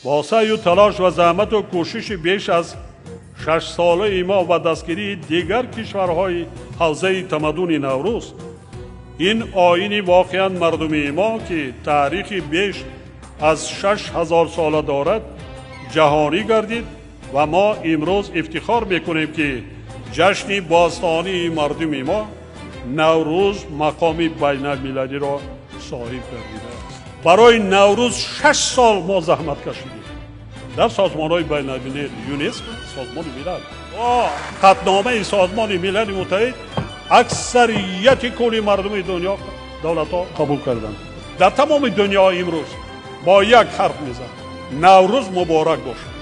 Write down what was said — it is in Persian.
با سعی و تلاش و زحمت و کوشش بیش از 6 ساله ما و دستگیری دیگر کشورهای حوزه تمدن نوروز، این آیین واقعا مردمی ما که تاریخی بیش از 6000 ساله دارد جهانی گردید و ما امروز افتخار میکنیم که جشن باستانی مردم ما نوروز مقام بین المللی را صاحب گردیده است. برای نوروز 6 سال ما زحمت کشیدیم در سازمان‌های بین المللی، یونسکو، سازمان ملل و قطعنامه سازمان ملل متحد اکثریت کل مردم دنیا دولت‌ها قبول کردند. در تمام دنیا امروز با یک حرف میزنند: نوروز مبارک باشد.